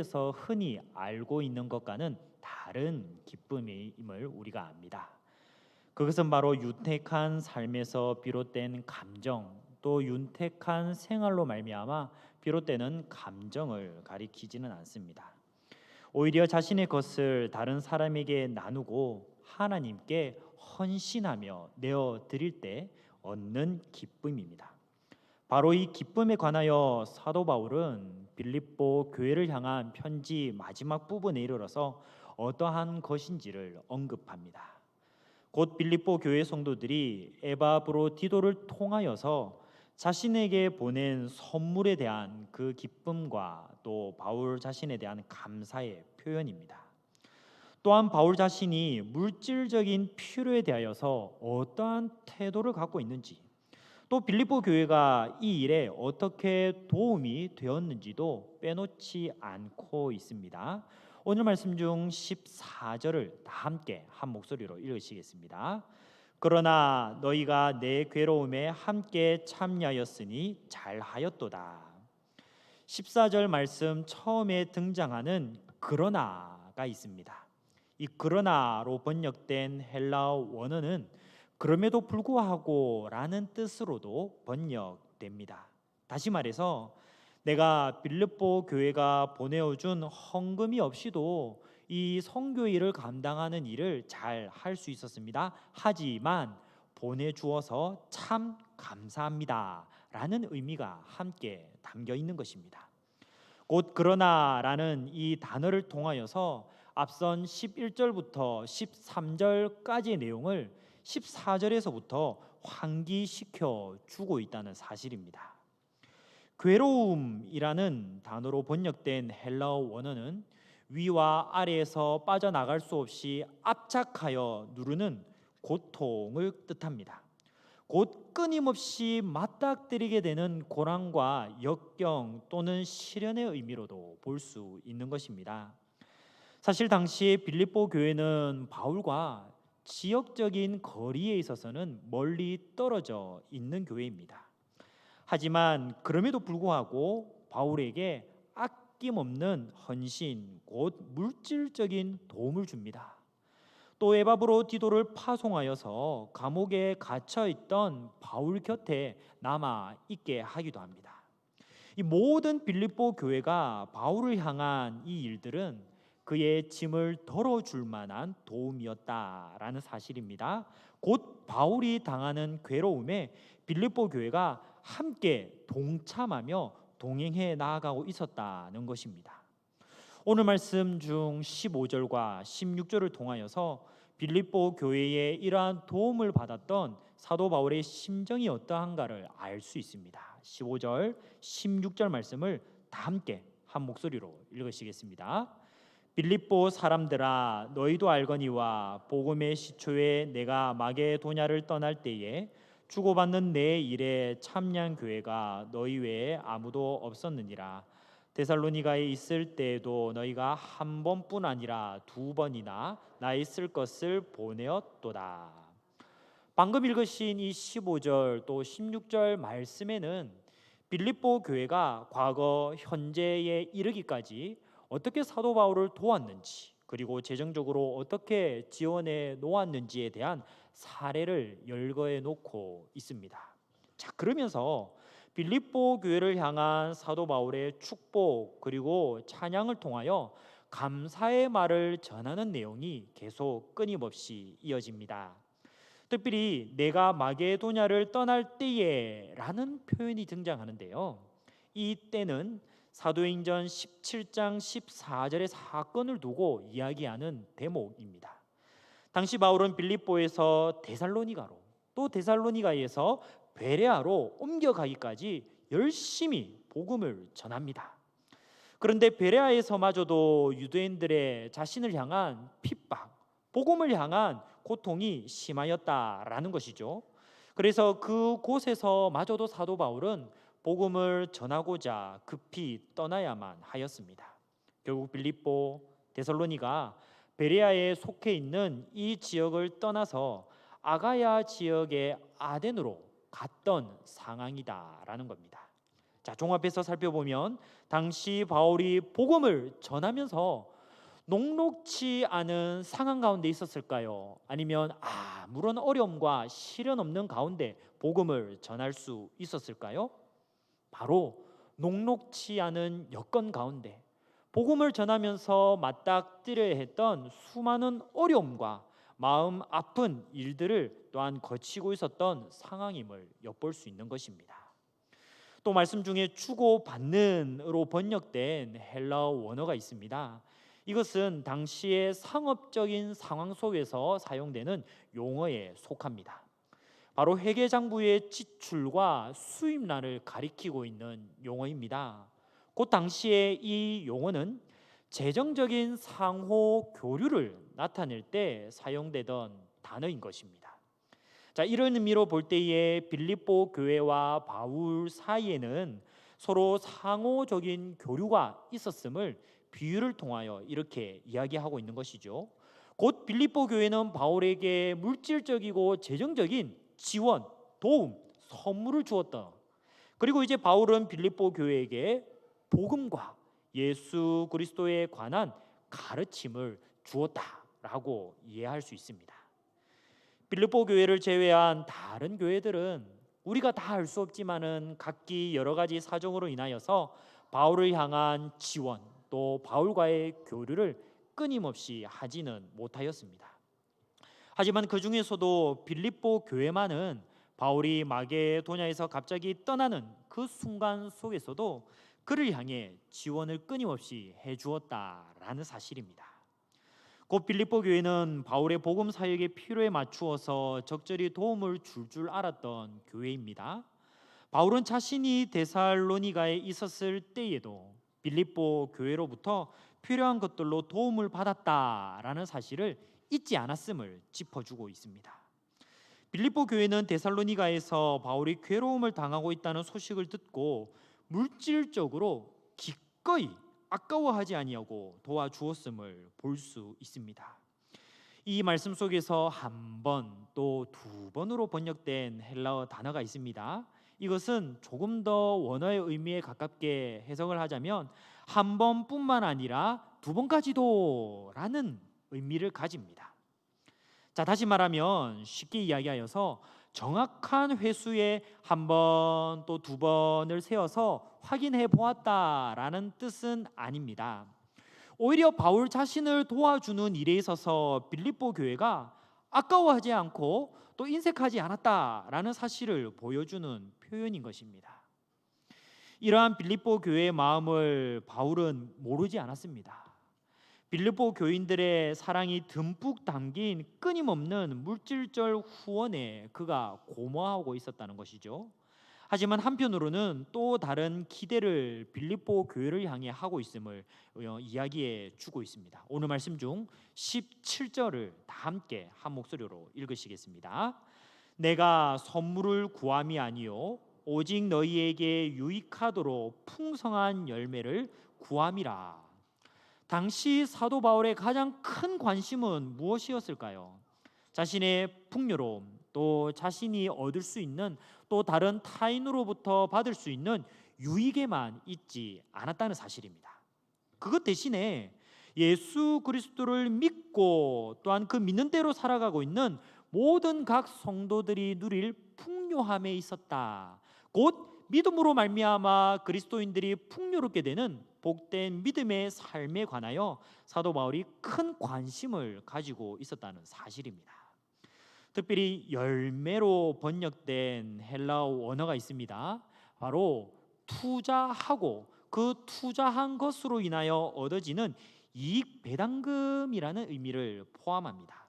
에서 흔히 알고 있는 것과는 다른 기쁨임을 우리가 압니다. 그것은 바로 윤택한 삶에서 비롯된 감정, 또 윤택한 생활로 말미암아 비롯되는 감정을 가리키지는 않습니다. 오히려 자신의 것을 다른 사람에게 나누고 하나님께 헌신하며 내어 드릴 때 얻는 기쁨입니다. 바로 이 기쁨에 관하여 사도 바울은 빌립보 교회를 향한 편지 마지막 부분에 이르러서 어떠한 것인지를 언급합니다. 곧 빌립보 교회 성도들이 에바브로디도를 통하여서 자신에게 보낸 선물에 대한 그 기쁨과 또 바울 자신에 대한 감사의 표현입니다. 또한 바울 자신이 물질적인 필요에 대하여서 어떠한 태도를 갖고 있는지, 또 빌립보 교회가 이 일에 어떻게 도움이 되었는지도 빼놓지 않고 있습니다. 오늘 말씀 중 14절을 다 함께 한 목소리로 읽으시겠습니다. 그러나 너희가 내 괴로움에 함께 참여하였으니 잘하였도다. 14절 말씀 처음에 등장하는 그러나가 있습니다. 이 그러나로 번역된 헬라어 원어는 그럼에도 불구하고 라는 뜻으로도 번역됩니다. 다시 말해서 내가 빌립보 교회가 보내어준 헌금이 없이도 이 선교 일을 감당하는 일을 잘 할 수 있었습니다. 하지만 보내주어서 참 감사합니다 라는 의미가 함께 담겨 있는 것입니다. 곧 그러나라는 이 단어를 통하여서 앞선 11절부터 13절까지의 내용을 14절에서부터 환기시켜 주고 있다는 사실입니다. 괴로움이라는 단어로 번역된 헬라어 원어는 위와 아래에서 빠져나갈 수 없이 압착하여 누르는 고통을 뜻합니다. 곧 끊임없이 맞닥뜨리게 되는 고난과 역경 또는 시련의 의미로도 볼 수 있는 것입니다. 사실 당시 빌립보 교회는 바울과 지역적인 거리에 있어서는 멀리 떨어져 있는 교회입니다. 하지만 그럼에도 불구하고 바울에게 아낌없는 헌신, 곧 물질적인 도움을 줍니다. 또 에바브로디도를 파송하여서 감옥에 갇혀 있던 바울 곁에 남아 있게 하기도 합니다. 이 모든 빌립보 교회가 바울을 향한 이 일들은 그의 짐을 덜어줄 만한 도움이었다라는 사실입니다. 곧 바울이 당하는 괴로움에 빌립보 교회가 함께 동참하며 동행해 나아가고 있었다는 것입니다. 오늘 말씀 중 15절과 16절을 통하여서 빌립보 교회에 이러한 도움을 받았던 사도 바울의 심정이 어떠한가를 알 수 있습니다. 15절, 16절 말씀을 다 함께 한 목소리로 읽으시겠습니다. 빌립보 사람들아 너희도 알거니와 복음의 시초에 내가 마게도냐를 떠날 때에 주고받는 내 일에 참여한 교회가 너희 외에 아무도 없었느니라. 데살로니가에 있을 때에도 너희가 한 번뿐 아니라 두 번이나 나의 쓸 것을 보내었도다. 방금 읽으신 이 15절 또 16절 말씀에는 빌립보 교회가 과거 현재에 이르기까지 어떻게 사도 바울을 도왔는지, 그리고 재정적으로 어떻게 지원해 놓았는지에 대한 사례를 열거해 놓고 있습니다. 자, 그러면서 빌립보 교회를 향한 사도 바울의 축복 그리고 찬양을 통하여 감사의 말을 전하는 내용이 계속 끊임없이 이어집니다. 특별히 내가 마게도냐를 떠날 때에 라는 표현이 등장하는데요. 이 때는 사도행전 17장 14절의 사건을 두고 이야기하는 대목입니다. 당시 바울은 빌립보에서 데살로니가로, 또 데살로니가에서 베레아로 옮겨가기까지 열심히 복음을 전합니다. 그런데 베레아에서마저도 유대인들의 자신을 향한 핍박, 복음을 향한 고통이 심하였다라는 것이죠. 그래서 그곳에서마저도 사도 바울은 복음을 전하고자 급히 떠나야만 하였습니다. 결국 빌립보, 데살로니가 베레아에 속해 있는 이 지역을 떠나서 아가야 지역의 아덴으로 갔던 상황이다라는 겁니다. 자, 종합해서 살펴보면 당시 바울이 복음을 전하면서 녹록치 않은 상황 가운데 있었을까요? 아니면 아무런 어려움과 시련 없는 가운데 복음을 전할 수 있었을까요? 바로 녹록치 않은 여건 가운데 복음을 전하면서 맞닥뜨려야 했던 수많은 어려움과 마음 아픈 일들을 또한 거치고 있었던 상황임을 엿볼 수 있는 것입니다. 또 말씀 중에 주고받는으로 번역된 헬라어 원어가 있습니다. 이것은 당시의 상업적인 상황 속에서 사용되는 용어에 속합니다. 바로 회계장부의 지출과 수입란을 가리키고 있는 용어입니다. 그 당시에 이 용어는 재정적인 상호 교류를 나타낼 때 사용되던 단어인 것입니다. 자, 이런 의미로 볼 때에 빌립보 교회와 바울 사이에는 서로 상호적인 교류가 있었음을 비유를 통하여 이렇게 이야기하고 있는 것이죠. 곧 빌립보 교회는 바울에게 물질적이고 재정적인 지원, 도움, 선물을 주었다. 그리고 이제 바울은 빌립보 교회에게 복음과 예수 그리스도에 관한 가르침을 주었다라고 이해할 수 있습니다. 빌립보 교회를 제외한 다른 교회들은 우리가 다 알 수 없지만은 각기 여러 가지 사정으로 인하여서 바울을 향한 지원 또 바울과의 교류를 끊임없이 하지는 못하였습니다. 하지만 그 중에서도 빌립보 교회만은 바울이 마게도냐에서 갑자기 떠나는 그 순간 속에서도 그를 향해 지원을 끊임없이 해주었다라는 사실입니다. 곧 빌립보 교회는 바울의 복음 사역의 필요에 맞추어서 적절히 도움을 줄 알았던 교회입니다. 바울은 자신이 데살로니가에 있었을 때에도 빌립보 교회로부터 필요한 것들로 도움을 받았다라는 사실을 잊지 않았음을 짚어주고 있습니다. 빌립보 교회는 데살로니가에서 바울이 괴로움을 당하고 있다는 소식을 듣고 물질적으로 기꺼이 아까워하지 아니하고 도와주었음을 볼 수 있습니다. 이 말씀 속에서 한 번 또 두 번으로 번역된 헬라어 단어가 있습니다. 이것은 조금 더 원어의 의미에 가깝게 해석을 하자면 한 번뿐만 아니라 두 번까지도 라는 의미를 가집니다. 자, 다시 말하면 쉽게 이야기하여서 정확한 횟수에 한 번 또 두 번을 세어서 확인해 보았다라는 뜻은 아닙니다. 오히려 바울 자신을 도와주는 일에 있어서 빌립보 교회가 아까워하지 않고 또 인색하지 않았다라는 사실을 보여주는 표현인 것입니다. 이러한 빌립보 교회의 마음을 바울은 모르지 않았습니다. 빌립보 교인들의 사랑이 듬뿍 담긴 끊임없는 물질적 후원에 그가 고마워하고 있었다는 것이죠. 하지만 한편으로는 또 다른 기대를 빌립보 교회를 향해 하고 있음을 이야기해 주고 있습니다. 오늘 말씀 중 17절을 다 함께 한 목소리로 읽으시겠습니다. 내가 선물을 구함이 아니요 오직 너희에게 유익하도록 풍성한 열매를 구함이라. 당시 사도 바울의 가장 큰 관심은 무엇이었을까요? 자신의 풍요로움, 또 자신이 얻을 수 있는 또 다른 타인으로부터 받을 수 있는 유익에만 있지 않았다는 사실입니다. 그것 대신에 예수 그리스도를 믿고 또한 그 믿는 대로 살아가고 있는 모든 각 성도들이 누릴 풍요함에 있었다. 곧 믿음으로 말미암아 그리스도인들이 풍요롭게 되는 복된 믿음의 삶에 관하여 사도 바울이 큰 관심을 가지고 있었다는 사실입니다. 특별히 열매로 번역된 헬라어 원어가 있습니다. 바로 투자하고 그 투자한 것으로 인하여 얻어지는 이익 배당금이라는 의미를 포함합니다.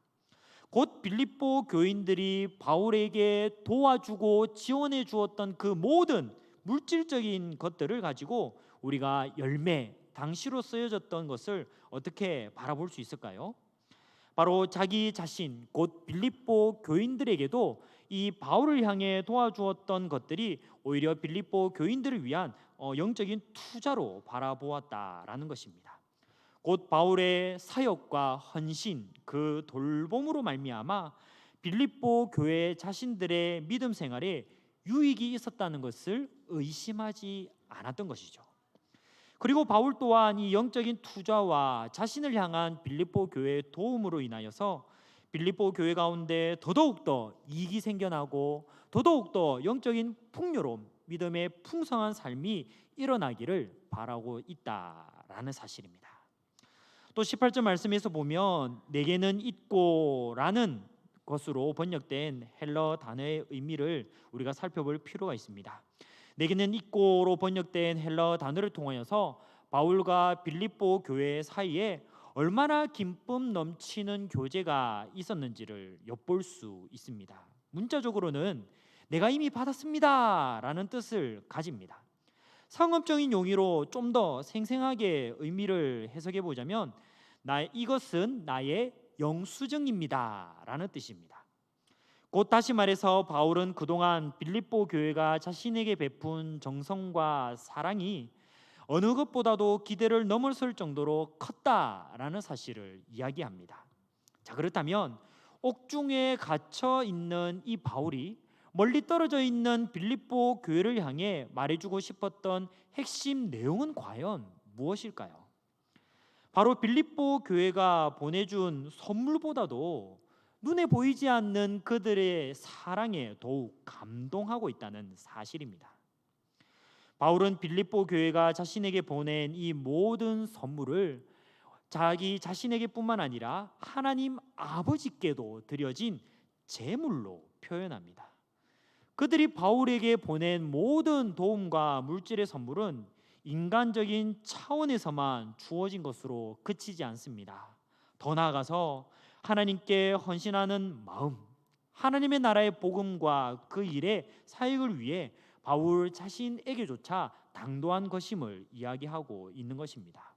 곧 빌립보 교인들이 바울에게 도와주고 지원해 주었던 그 모든 물질적인 것들을 가지고 우리가 열매, 당시로 쓰여졌던 것을 어떻게 바라볼 수 있을까요? 바로 자기 자신, 곧 빌립보 교인들에게도 이 바울을 향해 도와주었던 것들이 오히려 빌립보 교인들을 위한 영적인 투자로 바라보았다라는 것입니다. 곧 바울의 사역과 헌신, 그 돌봄으로 말미암아 빌립보 교회 자신들의 믿음 생활에 유익이 있었다는 것을 의심하지 않았던 것이죠. 그리고 바울 또한 이 영적인 투자와 자신을 향한 빌립보 교회의 도움으로 인하여서 빌립보 교회 가운데 더더욱더 이익이 생겨나고 더더욱더 영적인 풍요로움, 믿음의 풍성한 삶이 일어나기를 바라고 있다라는 사실입니다. 또 18절 말씀에서 보면 내게는 있고라는 것으로 번역된 헬러 단어의 의미를 우리가 살펴볼 필요가 있습니다. 내게는 있고로 번역된 헬러 단어를 통하여서 바울과 빌립보 교회 사이에 얼마나 기쁨 넘치는 교제가 있었는지를 엿볼 수 있습니다. 문자적으로는 내가 이미 받았습니다 라는 뜻을 가집니다. 상업적인 용어로 좀 더 생생하게 의미를 해석해 보자면 이것은 나의 영수증입니다 라는 뜻입니다. 곧 다시 말해서 바울은 그동안 빌립보 교회가 자신에게 베푼 정성과 사랑이 어느 것보다도 기대를 넘어설 정도로 컸다라는 사실을 이야기합니다. 자, 그렇다면 옥중에 갇혀 있는 이 바울이 멀리 떨어져 있는 빌립보 교회를 향해 말해주고 싶었던 핵심 내용은 과연 무엇일까요? 바로 빌립보 교회가 보내준 선물보다도 눈에 보이지 않는 그들의 사랑에 더욱 감동하고 있다는 사실입니다. 바울은 빌립보 교회가 자신에게 보낸 이 모든 선물을 자기 자신에게뿐만 아니라 하나님 아버지께도 드려진 제물로 표현합니다. 그들이 바울에게 보낸 모든 도움과 물질의 선물은 인간적인 차원에서만 주어진 것으로 그치지 않습니다. 더 나아가서 하나님께 헌신하는 마음, 하나님의 나라의 복음과 그 일의 사역을 위해 바울 자신에게조차 당도한 것임을 이야기하고 있는 것입니다.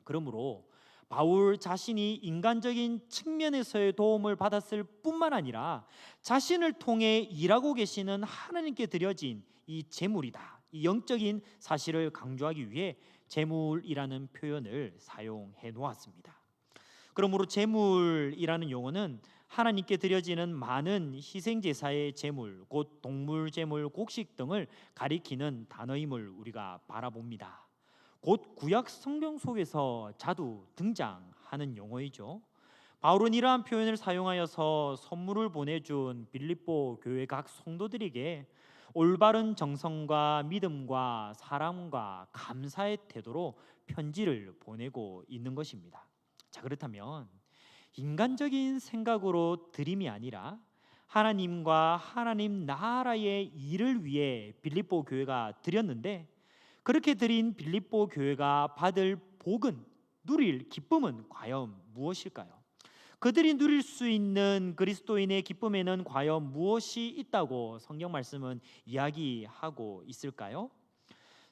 그러므로 바울 자신이 인간적인 측면에서의 도움을 받았을 뿐만 아니라 자신을 통해 일하고 계시는 하나님께 드려진 이 제물이다, 이 영적인 사실을 강조하기 위해 제물이라는 표현을 사용해 놓았습니다. 그러므로 제물이라는 용어는 하나님께 드려지는 많은 희생제사의 제물, 곧 동물 제물, 곡식 등을 가리키는 단어임을 우리가 바라봅니다. 곧 구약 성경 속에서 자주 등장하는 용어이죠. 바울은 이러한 표현을 사용하여서 선물을 보내준 빌립보 교회 각 성도들에게 올바른 정성과 믿음과 사랑과 감사의 태도로 편지를 보내고 있는 것입니다. 자, 그렇다면 인간적인 생각으로 드림이 아니라 하나님과 하나님 나라의 일을 위해 빌립보 교회가 드렸는데, 그렇게 드린 빌립보 교회가 받을 복은, 누릴 기쁨은 과연 무엇일까요? 그들이 누릴 수 있는 그리스도인의 기쁨에는 과연 무엇이 있다고 성경 말씀은 이야기하고 있을까요?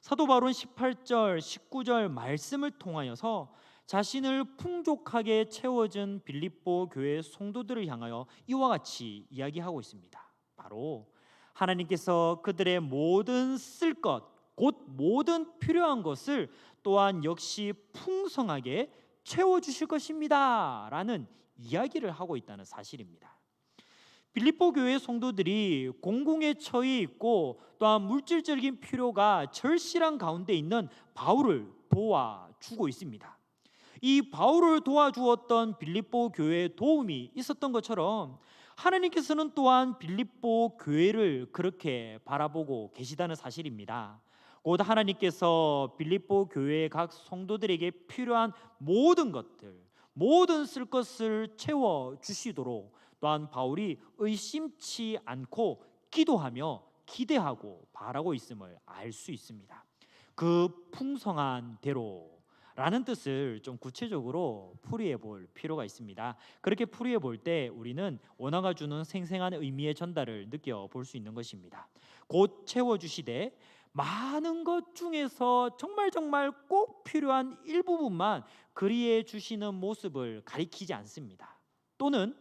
사도 바울은 18절, 19절 말씀을 통하여서 자신을 풍족하게 채워준 빌립보 교회 성도들을 향하여 이와 같이 이야기하고 있습니다. 바로 하나님께서 그들의 모든 쓸 것, 곧 모든 필요한 것을 또한 역시 풍성하게 채워주실 것입니다 라는 이야기를 하고 있다는 사실입니다. 빌립보 교회 성도들이 공공에 처해 있고 또한 물질적인 필요가 절실한 가운데 있는 바울을 도와주고 있습니다. 이 바울을 도와주었던 빌립보 교회에 도움이 있었던 것처럼 하나님께서는 또한 빌립보 교회를 그렇게 바라보고 계시다는 사실입니다. 곧 하나님께서 빌립보 교회의 각 성도들에게 필요한 모든 것들, 모든 쓸 것을 채워 주시도록 또한 바울이 의심치 않고 기도하며 기대하고 바라고 있음을 알 수 있습니다. 그 풍성한 대로라는 뜻을 좀 구체적으로 풀이해 볼 필요가 있습니다. 그렇게 풀이해 볼 때 우리는 원어가 주는 생생한 의미의 전달을 느껴볼 수 있는 것입니다. 곧 채워주시되 많은 것 중에서 정말 꼭 필요한 일부분만 그리해 주시는 모습을 가리키지 않습니다. 또는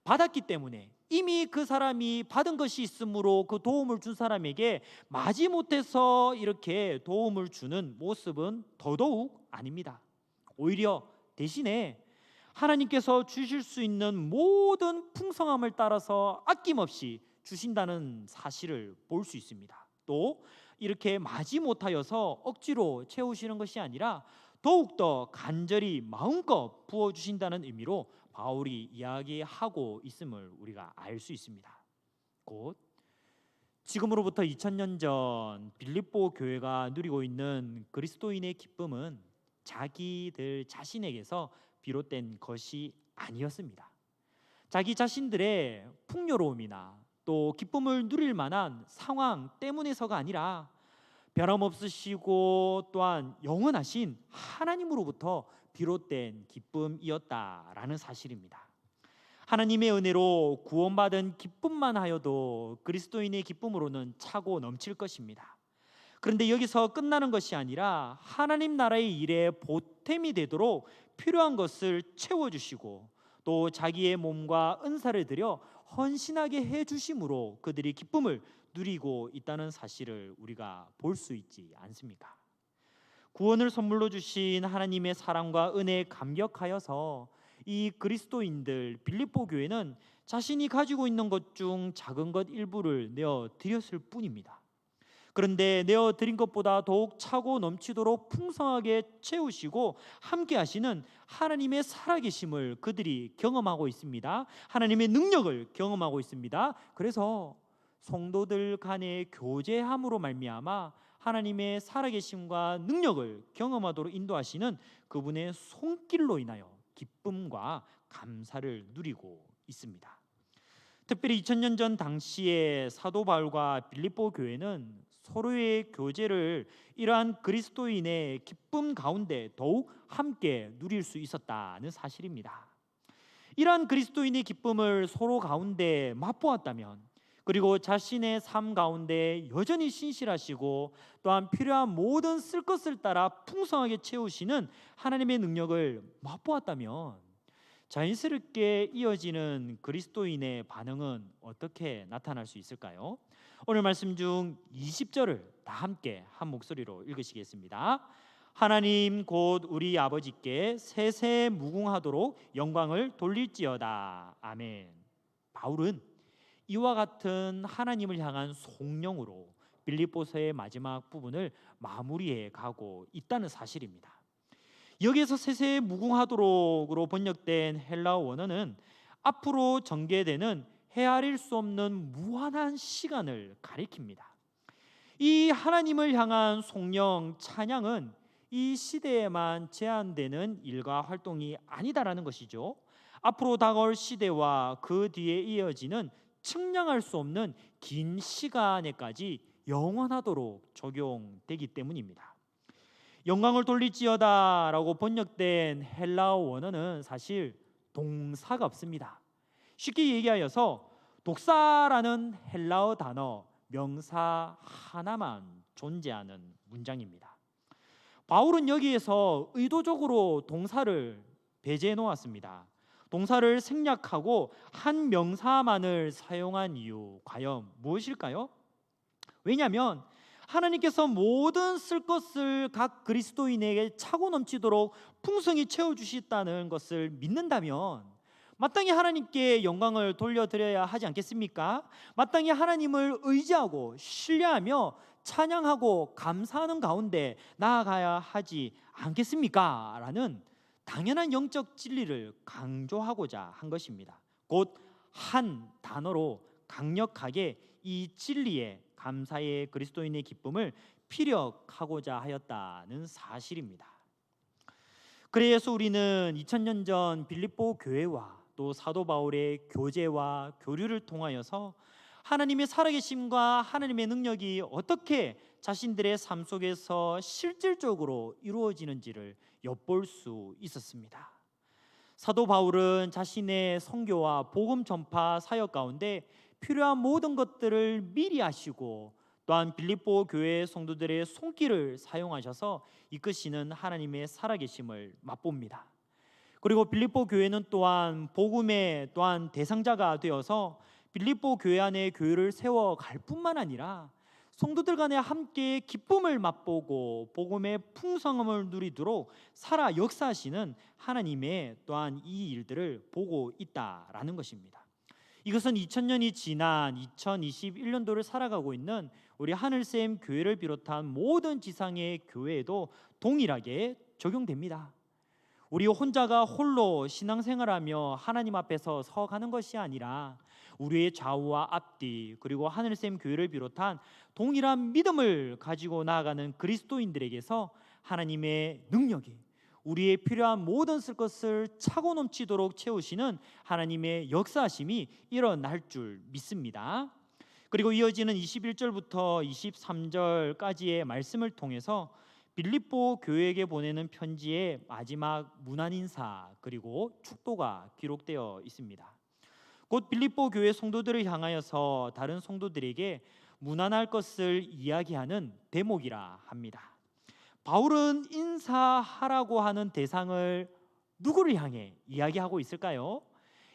받았기 때문에 이미 그 사람이 받은 것이 있으므로 그 도움을 준 사람에게 마지못해서 이렇게 도움을 주는 모습은 더더욱 아닙니다. 오히려 대신에 하나님께서 주실 수 있는 모든 풍성함을 따라서 아낌없이 주신다는 사실을 볼 수 있습니다. 또 이렇게 마지못하여서 억지로 채우시는 것이 아니라 더욱더 간절히 마음껏 부어주신다는 의미로 바울이 이야기하고 있음을 우리가 알 수 있습니다. 곧 지금으로부터 2000년 전 빌립보 교회가 누리고 있는 그리스도인의 기쁨은 자기들 자신에게서 비롯된 것이 아니었습니다. 자기 자신들의 풍요로움이나 또 기쁨을 누릴 만한 상황 때문에서가 아니라 변함없으시고 또한 영원하신 하나님으로부터 비롯된 기쁨이었다라는 사실입니다. 하나님의 은혜로 구원받은 기쁨만 하여도 그리스도인의 기쁨으로는 차고 넘칠 것입니다. 그런데 여기서 끝나는 것이 아니라 하나님 나라의 일에 보탬이 되도록 필요한 것을 채워주시고 또 자기의 몸과 은사를 들여 헌신하게 해주심으로 그들이 기쁨을 누리고 있다는 사실을 우리가 볼 수 있지 않습니까? 구원을 선물로 주신 하나님의 사랑과 은혜에 감격하여서 이 그리스도인들 빌립보 교회는 자신이 가지고 있는 것 중 작은 것 일부를 내어 드렸을 뿐입니다. 그런데 내어 드린 것보다 더욱 차고 넘치도록 풍성하게 채우시고 함께 하시는 하나님의 살아계심을 그들이 경험하고 있습니다. 하나님의 능력을 경험하고 있습니다. 그래서 성도들 간의 교제함으로 말미암아 하나님의 살아계심과 능력을 경험하도록 인도하시는 그분의 손길로 인하여 기쁨과 감사를 누리고 있습니다. 특별히 2000년 전 당시에 사도 바울과 빌립보 교회는 서로의 교제를 이러한 그리스도인의 기쁨 가운데 더욱 함께 누릴 수 있었다는 사실입니다. 이러한 그리스도인의 기쁨을 서로 가운데 맛보았다면, 그리고 자신의 삶 가운데 여전히 신실하시고 또한 필요한 모든 쓸 것을 따라 풍성하게 채우시는 하나님의 능력을 맛보았다면 자연스럽게 이어지는 그리스도인의 반응은 어떻게 나타날 수 있을까요? 오늘 말씀 중 20절을 다 함께 한 목소리로 읽으시겠습니다. 하나님 곧 우리 아버지께 세세 무궁하도록 영광을 돌릴지어다. 아멘. 바울은 이와 같은 하나님을 향한 송영으로 빌립보서의 마지막 부분을 마무리해 가고 있다는 사실입니다. 여기에서 세세 무궁하도록으로 번역된 헬라어 원어는 앞으로 전개되는 헤아릴 수 없는 무한한 시간을 가리킵니다. 이 하나님을 향한 송영, 찬양은 이 시대에만 제한되는 일과 활동이 아니다라는 것이죠. 앞으로 다가올 시대와 그 뒤에 이어지는 측량할 수 없는 긴 시간에까지 영원하도록 적용되기 때문입니다. 영광을 돌릴지어다 라고 번역된 헬라어 원어는 사실 동사가 없습니다. 쉽게 얘기하여서 독사라는 헬라어 단어 명사 하나만 존재하는 문장입니다. 바울은 여기에서 의도적으로 동사를 배제해 놓았습니다. 동사를 생략하고 한 명사만을 사용한 이유 과연 무엇일까요? 왜냐하면 하나님께서 모든 쓸 것을 각 그리스도인에게 차고 넘치도록 풍성히 채워주셨다는 것을 믿는다면 마땅히 하나님께 영광을 돌려드려야 하지 않겠습니까? 마땅히 하나님을 의지하고 신뢰하며 찬양하고 감사하는 가운데 나아가야 하지 않겠습니까? 라는 당연한 영적 진리를 강조하고자 한 것입니다. 곧 한 단어로 강력하게 이 진리의 감사의 그리스도인의 기쁨을 피력하고자 하였다는 사실입니다. 그래서 우리는 2000년 전 빌립보 교회와 또 사도 바울의 교제와 교류를 통하여서 하나님의 살아계심과 하나님의 능력이 어떻게 자신들의 삶 속에서 실질적으로 이루어지는지를 엿볼 수 있었습니다. 사도 바울은 자신의 선교와 복음 전파 사역 가운데 필요한 모든 것들을 미리 하시고 또한 빌립보 교회 성도들의 손길을 사용하셔서 이끄시는 하나님의 살아계심을 맛봅니다. 그리고 빌립보 교회는 또한 복음의 또한 대상자가 되어서 빌립보 교회 안에 교회를 세워갈 뿐만 아니라 성도들 간에 함께 기쁨을 맛보고 복음의 풍성함을 누리도록 살아 역사하시는 하나님의 또한 이 일들을 보고 있다라는 것입니다. 이것은 2000년이 지난 2021년도를 살아가고 있는 우리 하늘샘 교회를 비롯한 모든 지상의 교회에도 동일하게 적용됩니다. 우리 혼자가 홀로 신앙생활하며 하나님 앞에서 서가는 것이 아니라 우리의 좌우와 앞뒤 그리고 하늘샘 교회를 비롯한 동일한 믿음을 가지고 나아가는 그리스도인들에게서 하나님의 능력이 우리의 필요한 모든 쓸 것을 차고 넘치도록 채우시는 하나님의 역사하심이 일어날 줄 믿습니다. 그리고 이어지는 21절부터 23절까지의 말씀을 통해서 빌립보 교회에게 보내는 편지의 마지막 문안 인사 그리고 축도가 기록되어 있습니다. 곧 빌립보 교회 성도들을 향하여서 다른 성도들에게 문안할 것을 이야기하는 대목이라 합니다. 바울은 인사하라고 하는 대상을 누구를 향해 이야기하고 있을까요?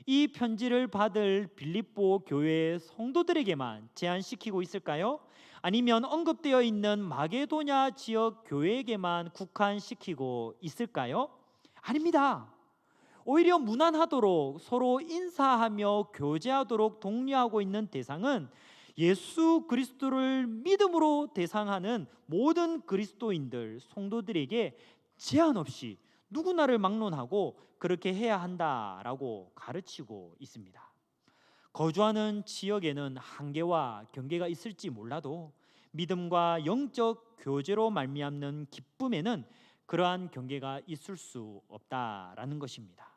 이 편지를 받을 빌립보 교회 성도들에게만 제한시키고 있을까요? 아니면 언급되어 있는 마게도냐 지역 교회에게만 국한시키고 있을까요? 아닙니다. 오히려 무난하도록 서로 인사하며 교제하도록 독려하고 있는 대상은 예수 그리스도를 믿음으로 대상하는 모든 그리스도인들 성도들에게 제한 없이 누구나를 막론하고 그렇게 해야 한다라고 가르치고 있습니다. 거주하는 지역에는 한계와 경계가 있을지 몰라도 믿음과 영적 교제로 말미암는 기쁨에는 그러한 경계가 있을 수 없다라는 것입니다.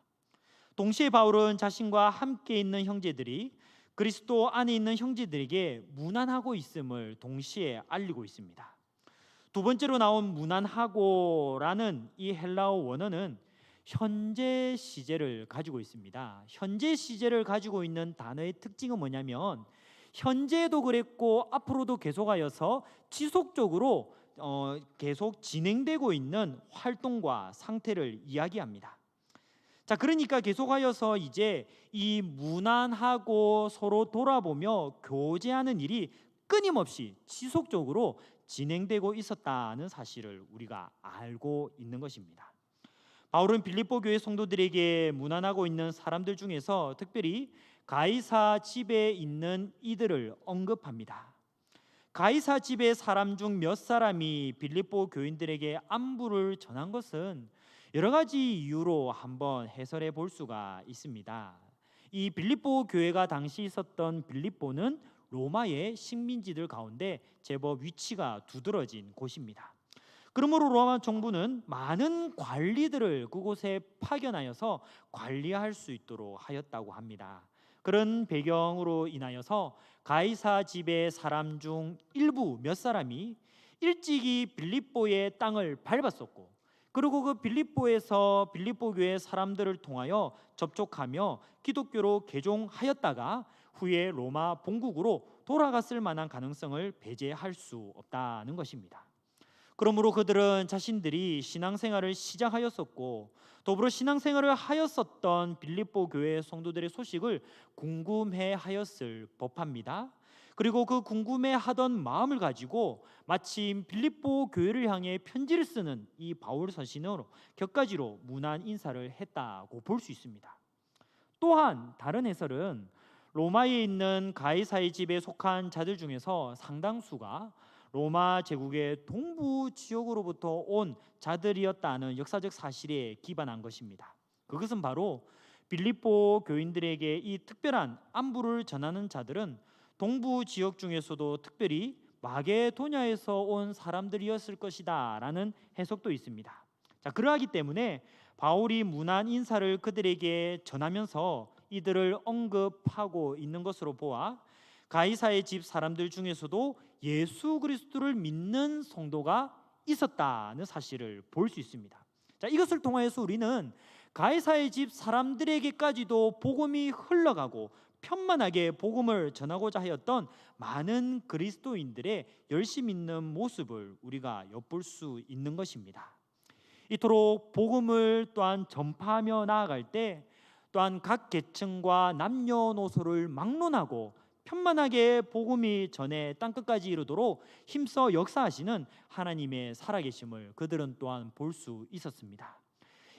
동시에 바울은 자신과 함께 있는 형제들이 그리스도 안에 있는 형제들에게 무난하고 있음을 동시에 알리고 있습니다. 두 번째로 나온 무난하고라는 이 헬라어 원어는 현재 시제를 가지고 있습니다. 현재 시제를 가지고 있는 단어의 특징은 뭐냐면 현재도 그랬고 앞으로도 계속하여서 지속적으로 계속 진행되고 있는 활동과 상태를 이야기합니다. 자, 그러니까 계속하여서 이제 이 무난하고 서로 돌아보며 교제하는 일이 끊임없이 지속적으로 진행되고 있었다는 사실을 우리가 알고 있는 것입니다. 바울은 빌립보 교회 성도들에게 무난하고 있는 사람들 중에서 특별히 가이사 집에 있는 이들을 언급합니다. 가이사 집의 사람 중 몇 사람이 빌립보 교인들에게 안부를 전한 것은 여러 가지 이유로 한번 해설해 볼 수가 있습니다. 이 빌립보 교회가 당시 있었던 빌립보는 로마의 식민지들 가운데 제법 위치가 두드러진 곳입니다. 그러므로 로마 정부는 많은 관리들을 그곳에 파견하여서 관리할 수 있도록 하였다고 합니다. 그런 배경으로 인하여서 가이사 집의 사람 중 일부 몇 사람이 일찍이 빌립보의 땅을 밟았었고, 그리고 그 빌립보에서 빌립보 교회 사람들을 통하여 접촉하며 기독교로 개종하였다가 후에 로마 본국으로 돌아갔을 만한 가능성을 배제할 수 없다는 것입니다. 그러므로 그들은 자신들이 신앙생활을 시작하였었고 더불어 신앙생활을 하였었던 빌립보 교회 성도들의 소식을 궁금해하였을 법합니다. 그리고 그 궁금해하던 마음을 가지고 마침 빌립보 교회를 향해 편지를 쓰는 이 바울 서신으로 격가지로 문안 인사를 했다고 볼 수 있습니다. 또한 다른 해설은 로마에 있는 가이사의 집에 속한 자들 중에서 상당수가 로마 제국의 동부 지역으로부터 온 자들이었다는 역사적 사실에 기반한 것입니다. 그것은 바로 빌립보 교인들에게 이 특별한 안부를 전하는 자들은 동부 지역 중에서도 특별히 마게도냐에서 온 사람들이었을 것이다 라는 해석도 있습니다. 자, 그러하기 때문에 바울이 문안 인사를 그들에게 전하면서 이들을 언급하고 있는 것으로 보아 가이사의 집 사람들 중에서도 예수 그리스도를 믿는 성도가 있었다는 사실을 볼 수 있습니다. 자, 이것을 통해서 우리는 가이사의 집 사람들에게까지도 복음이 흘러가고 편만하게 복음을 전하고자 하였던 많은 그리스도인들의 열심 있는 모습을 우리가 엿볼 수 있는 것입니다. 이토록 복음을 또한 전파하며 나아갈 때 또한 각 계층과 남녀노소를 막론하고 편만하게 복음이 전에 땅끝까지 이르도록 힘써 역사하시는 하나님의 살아계심을 그들은 또한 볼 수 있었습니다.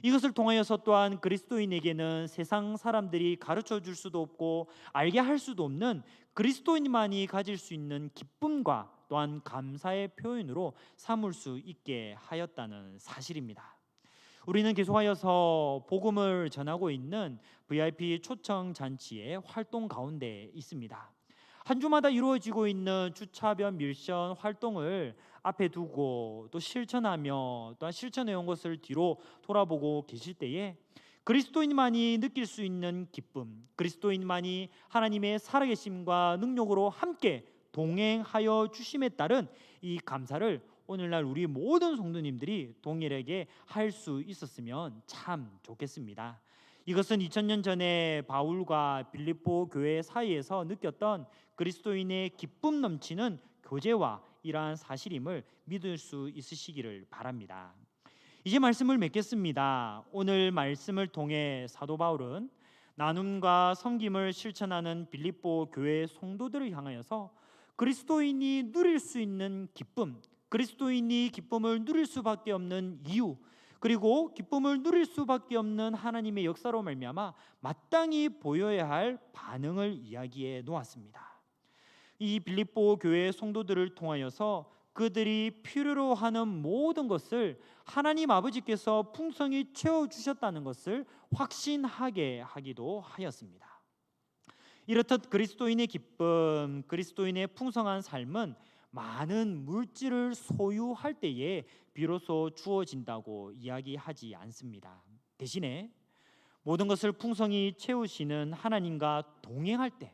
이것을 통하여서 또한 그리스도인에게는 세상 사람들이 가르쳐 줄 수도 없고 알게 할 수도 없는 그리스도인만이 가질 수 있는 기쁨과 또한 감사의 표현으로 삼을 수 있게 하였다는 사실입니다. 우리는 계속하여서 복음을 전하고 있는 VIP 초청 잔치의 활동 가운데 있습니다. 한 주마다 이루어지고 있는 주차변 밀션 활동을 앞에 두고 또 실천하며 또한 실천해 온 것을 뒤로 돌아보고 계실 때에 그리스도인만이 느낄 수 있는 기쁨, 그리스도인만이 하나님의 살아계심과 능력으로 함께 동행하여 주심에 따른 이 감사를 오늘날 우리 모든 성도님들이 동일하게 할 수 있었으면 참 좋겠습니다. 이것은 2000년 전에 바울과 빌립보 교회 사이에서 느꼈던 그리스도인의 기쁨 넘치는 교제와 이러한 사실임을 믿을 수 있으시기를 바랍니다. 이제 말씀을 맺겠습니다. 오늘 말씀을 통해 사도 바울은 나눔과 섬김을 실천하는 빌립보 교회 성도들을 향하여서 그리스도인이 누릴 수 있는 기쁨, 그리스도인이 기쁨을 누릴 수밖에 없는 이유, 그리고 기쁨을 누릴 수밖에 없는 하나님의 역사로 말미암아 마땅히 보여야 할 반응을 이야기해 놓았습니다. 이 빌립보 교회 성도들을 통하여서 그들이 필요로 하는 모든 것을 하나님 아버지께서 풍성히 채워주셨다는 것을 확신하게 하기도 하였습니다. 이렇듯 그리스도인의 기쁨, 그리스도인의 풍성한 삶은 많은 물질을 소유할 때에 비로소 주어진다고 이야기하지 않습니다. 대신에 모든 것을 풍성히 채우시는 하나님과 동행할 때,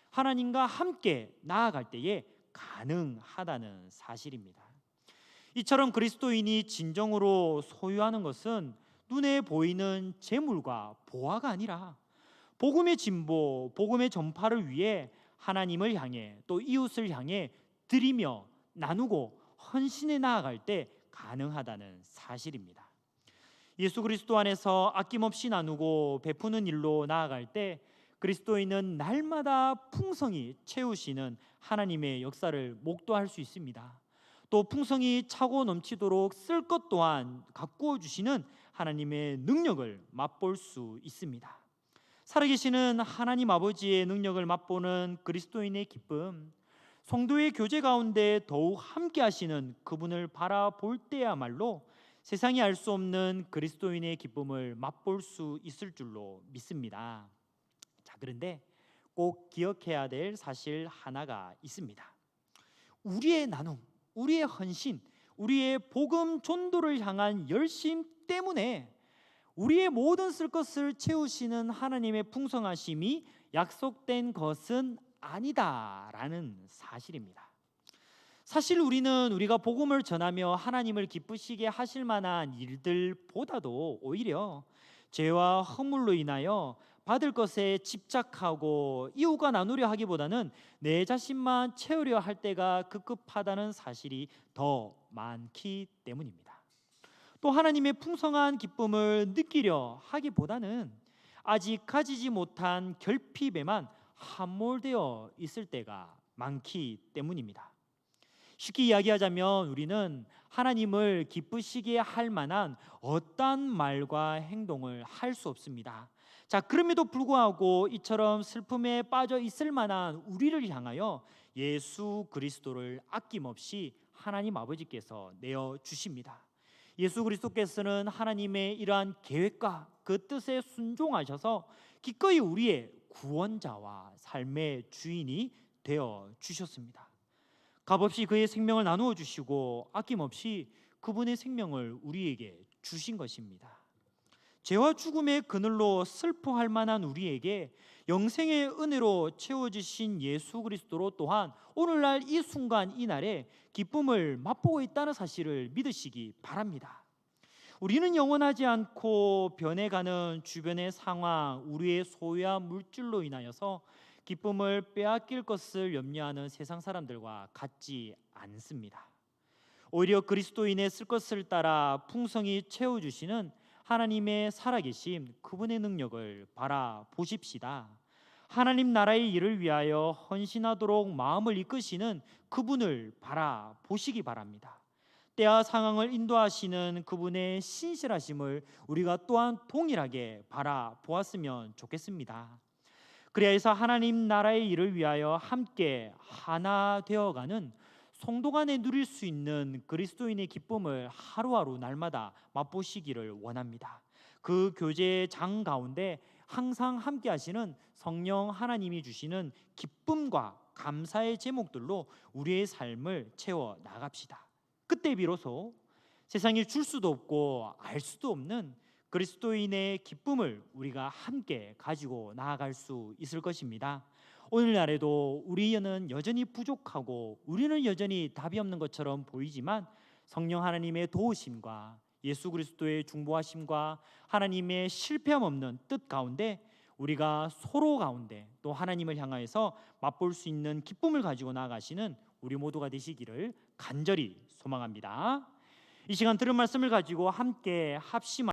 하나님과 함께 나아갈 때에 가능하다는 사실입니다. 이처럼 그리스도인이 진정으로 소유하는 것은 눈에 보이는 재물과 보화가 아니라 복음의 진보, 복음의 전파를 위해 하나님을 향해 또 이웃을 향해 드리며 나누고 헌신해 나아갈 때 가능하다는 사실입니다. 예수 그리스도 안에서 아낌없이 나누고 베푸는 일로 나아갈 때 그리스도인은 날마다 풍성히 채우시는 하나님의 역사를 목도할 수 있습니다. 또 풍성히 차고 넘치도록 쓸 것 또한 가꾸어 주시는 하나님의 능력을 맛볼 수 있습니다. 살아계시는 하나님 아버지의 능력을 맛보는 그리스도인의 기쁨, 성도의 교제 가운데 더욱 함께 하시는 그분을 바라볼 때야말로 세상이 알 수 없는 그리스도인의 기쁨을 맛볼 수 있을 줄로 믿습니다. 자, 그런데 꼭 기억해야 될 사실 하나가 있습니다. 우리의 나눔, 우리의 헌신, 우리의 복음 전도를 향한 열심 때문에 우리의 모든 쓸 것을 채우시는 하나님의 풍성하심이 약속된 것은 아니다라는 사실입니다. 사실 우리는 우리가 복음을 전하며 하나님을 기쁘시게 하실 만한 일들보다도 오히려 죄와 허물로 인하여 받을 것에 집착하고 이웃과 나누려 하기보다는 내 자신만 채우려 할 때가 급급하다는 사실이 더 많기 때문입니다. 또 하나님의 풍성한 기쁨을 느끼려 하기보다는 아직 가지지 못한 결핍에만 함몰되어 있을 때가 많기 때문입니다. 쉽게 이야기하자면 우리는 하나님을 기쁘시게 할 만한 어떠한 말과 행동을 할 수 없습니다. 자, 그럼에도 불구하고 이처럼 슬픔에 빠져 있을 만한 우리를 향하여 예수 그리스도를 아낌없이 하나님 아버지께서 내어 주십니다. 예수 그리스도께서는 하나님의 이러한 계획과 그 뜻에 순종하셔서 기꺼이 우리의 구원자와 삶의 주인이 되어 주셨습니다. 값없이 그의 생명을 나누어 주시고 아낌없이 그분의 생명을 우리에게 주신 것입니다. 죄와 죽음의 그늘로 슬퍼할 만한 우리에게 영생의 은혜로 채워주신 예수 그리스도로 또한 오늘날 이 순간 이 날에 기쁨을 맛보고 있다는 사실을 믿으시기 바랍니다. 우리는 영원하지 않고 변해가는 주변의 상황, 우리의 소유한 물질로 인하여서 기쁨을 빼앗길 것을 염려하는 세상 사람들과 같지 않습니다. 오히려 그리스도인의 쓸 것을 따라 풍성히 채워주시는 하나님의 살아계심, 그분의 능력을 바라보십시다. 하나님 나라의 일을 위하여 헌신하도록 마음을 이끄시는 그분을 바라보시기 바랍니다. 때와 상황을 인도하시는 그분의 신실하심을 우리가 또한 동일하게 바라보았으면 좋겠습니다. 그래야 해서 하나님 나라의 일을 위하여 함께 하나 되어가는 성도 간에 누릴 수 있는 그리스도인의 기쁨을 하루하루 날마다 맛보시기를 원합니다. 그 교제의 장 가운데 항상 함께 하시는 성령 하나님이 주시는 기쁨과 감사의 제목들로 우리의 삶을 채워 나갑시다. 그때 비로소 세상이 줄 수도 없고 알 수도 없는 그리스도인의 기쁨을 우리가 함께 가지고 나아갈 수 있을 것입니다. 오늘날에도 우리는 여전히 부족하고 우리는 여전히 답이 없는 것처럼 보이지만 성령 하나님의 도우심과 예수 그리스도의 중보하심과 하나님의 실패함 없는 뜻 가운데 우리가 서로 가운데 또 하나님을 향하여서 맛볼 수 있는 기쁨을 가지고 나아가시는 우리 모두가 되시기를 간절히 소망합니다. 이 시간 들은 말씀을 가지고 함께 합심하시고